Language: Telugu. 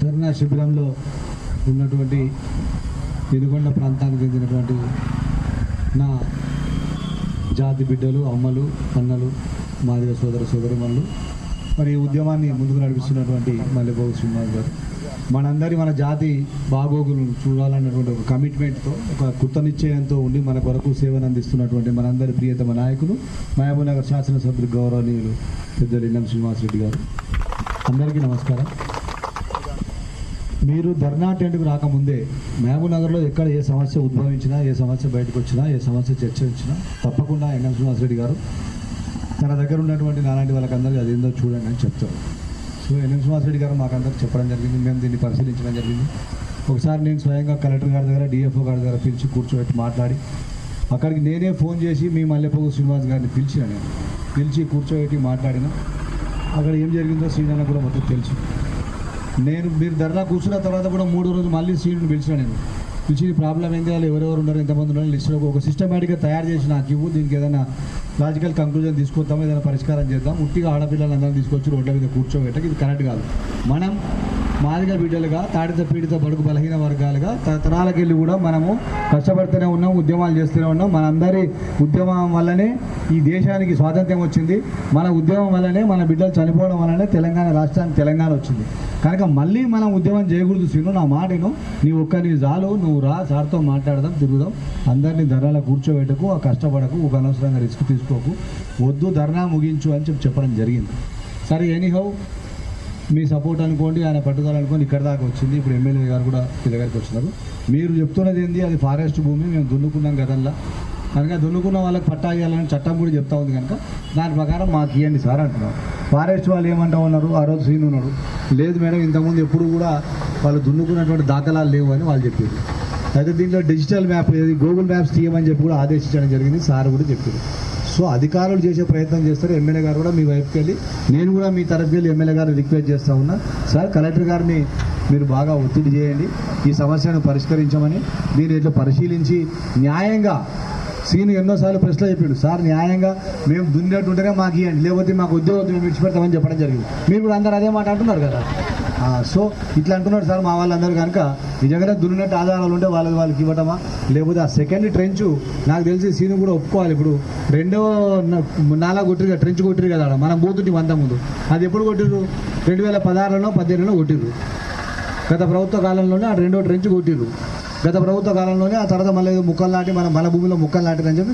ధర్నా శిబిరంలో ఉన్నటువంటి పెనుగొండ ప్రాంతానికి చెందినటువంటి నా జాతి బిడ్డలు, అమ్మలు, అన్నలు, మాదిగ సోదరుమణులు, మరి ఈ ఉద్యమాన్ని ముందుకు నడిపిస్తున్నటువంటి మల్లెపోగు శ్రీనివాస్ గారు, మన జాతి బాగోగులను చూడాలన్నటువంటి ఒక కమిట్మెంట్తో, ఒక కృతనిశ్చయంతో ఉండి మన కొరకు సేవను అందిస్తున్నటువంటి మనందరి ప్రియతమ నాయకులు మహబూబ్నగర్ శాసనసభ్యులు గౌరవనీయులు పెద్దలు ఇన్నం శ్రీనివాసరెడ్డి గారు. అందరికీ నమస్కారం. మీరు ధర్నా టెంట్కు రాకముందే మహబూబ్నగర్లో ఎక్కడ ఏ సమస్య ఉద్భవించినా, ఏ సమస్య బయటకు వచ్చినా, ఏ సమస్య చర్చించినా తప్పకుండా ఇన్నం శ్రీనివాసరెడ్డి గారు తన దగ్గర ఉన్నటువంటి నాలాంటి వాళ్ళకందరికీ అదేందో చూడండి అని చెప్తారు. సో ఇన్నం శ్రీనివాసరెడ్డి గారు మాకందరికి చెప్పడం జరిగింది, మేము దీన్ని పరిశీలించడం జరిగింది. ఒకసారి నేను స్వయంగా కలెక్టర్ గారి దగ్గర, డిఎఫ్ఓ గారి దగ్గర పిలిచి కూర్చోబెట్టి మాట్లాడి, అక్కడికి నేనే ఫోన్ చేసి మీ మల్లెపోగు శ్రీనివాస్ గారిని పిలిచి కూర్చోబెట్టి మాట్లాడిన. అక్కడ ఏం జరిగిందో శ్రీనన్న కూడా మొత్తం తెలుసు. మీరు ధర్నా కూర్చున్న తర్వాత కూడా 3వ రోజు మళ్ళీ శ్రీను పిలిచిన. పిలిచి ప్రాబ్లం ఏంటి, వాళ్ళు ఎవరెవరు ఉన్నారు, ఎంతమంది ఉన్నారు లిస్టులో ఒక సిస్టమేటిక్గా తయారు చేసి నాకు ఇవ్వు, దీనికి ఏదైనా లాజికల్ కంక్లూజన్ తీసుకొద్దాం, ఏదైనా పరిష్కారం చేద్దాం. ఉట్టిగా ఆడపిల్లలందరినీ తీసుకొచ్చి రోడ్ల మీద కూర్చోబెట్టక ఇది కరెక్ట్ కాదు. మనం మాదిగ బిడ్డలుగా, తాడిత పీడిత బడుగు బలహీన వర్గాలుగా తరతరాలకు వెళ్ళి కూడా మనము కష్టపడుతూనే ఉన్నాం, ఉద్యమాలు చేస్తూనే ఉన్నాం. మనందరి ఉద్యమం వల్లనే ఈ దేశానికి స్వాతంత్ర్యం వచ్చింది. మన ఉద్యమం వల్లనే మన బిడ్డలు చనిపోవడం వల్లనే తెలంగాణ రాష్ట్రానికి తెలంగాణ వచ్చింది. కనుక మళ్ళీ మనం ఉద్యమం చేయకూడదు. సీను, నా మాటను నీ చాలు, నువ్వు రా, సార్తో మాట్లాడదాం, తిరుగుదాం, అందరినీ ధర్నాలో కూర్చోబెట్టకు, కష్టపడకు, ఒక అనవసరంగా రిస్క్ తీసుకోకు, వద్దు, ధర్నా ముగించు అని చెప్పడం జరిగింది. సరే, ఎనీహౌ మీ సపోర్ట్ అనుకోండి, ఆయన పట్టుదల అనుకోండి, ఇక్కడ దాకా వచ్చింది. ఇప్పుడు ఎమ్మెల్యే గారు కూడా మీ దగ్గరికి వచ్చినారు. మీరు చెప్తున్నది ఏంది, అది ఫారెస్ట్ భూమి, మేము దున్నుకున్నాం గతంలో, కనుక దున్నుకున్న వాళ్ళకి పట్టా ఇవ్వాలని చట్టం కూడా చెప్తా ఉంది. కనుక దాని ప్రకారం మాకు ఇవ్వండి సార్ అంటున్నారు. ఫారెస్ట్ వాళ్ళు ఏమంటా ఉన్నారు, ఆ రోజు సీన్ ఉన్నాడు, లేదు మేడం ఇంతకుముందు ఎప్పుడు కూడా వాళ్ళు దున్నుకున్నటువంటి దాఖలాలు లేవు అని వాళ్ళు చెప్పారు. అయితే దీంట్లో డిజిటల్ మ్యాప్, గూగుల్ మ్యాప్స్ తీయమని చెప్పి కూడా ఆదేశించడం జరిగింది, సార్ కూడా చెప్పారు. సో అధికారులు చేసే ప్రయత్నం చేస్తారు. ఎమ్మెల్యే గారు కూడా మీ వైపుకి వెళ్ళి, నేను కూడా మీ తరఫుకి వెళ్ళి ఎమ్మెల్యే గారిని రిక్వెస్ట్ చేస్తూ ఉన్నా, సార్ కలెక్టర్ గారిని మీరు బాగా ఒత్తిడి చేయండి, ఈ సమస్యను పరిష్కరించమని. దీన్ని ఇట్లా పరిశీలించి న్యాయంగా, సీను ఎన్నోసార్లు ప్రశ్నలు చెప్పాడు, సార్ న్యాయంగా మేము దున్నినట్టుంటేనే మాకు ఇవ్వండి, లేకపోతే మాకు ఉద్యోగం మేము విడిచిపెడతామని చెప్పడం జరిగింది. మీరు కూడా అందరూ అదే మాట అంటున్నారు కదా. సో ఇట్లా అంటున్నారు సార్ మా వాళ్ళందరూ. కనుక నిజంగానే దున్నినట్టు ఆధారాలు ఉంటే వాళ్ళకి ఇవ్వటమా, లేకపోతే ఆ సెకండ్ ట్రెంచ్ నాకు తెలిసి సీను కూడా ఒప్పుకోవాలి. ఇప్పుడు 2వ నాలా కొట్టిరు, ట్రెంచ్ కొట్టిరు కదా, మనం పోతుంటే ముందు అది ఎప్పుడు కొట్టిర్రు, 2016లోనో 2018లోనో కొట్టిర్రు. గత ప్రభుత్వ కాలంలోనే ఆ 2వ ట్రెంచ్ కొట్టిర్రు. గత ప్రభుత్వ కాలంలోనే ఆ తర్వాత మళ్ళీ ముక్కలు నాటి మన భూమిలో ముక్కలు నాటిరని చెప్పి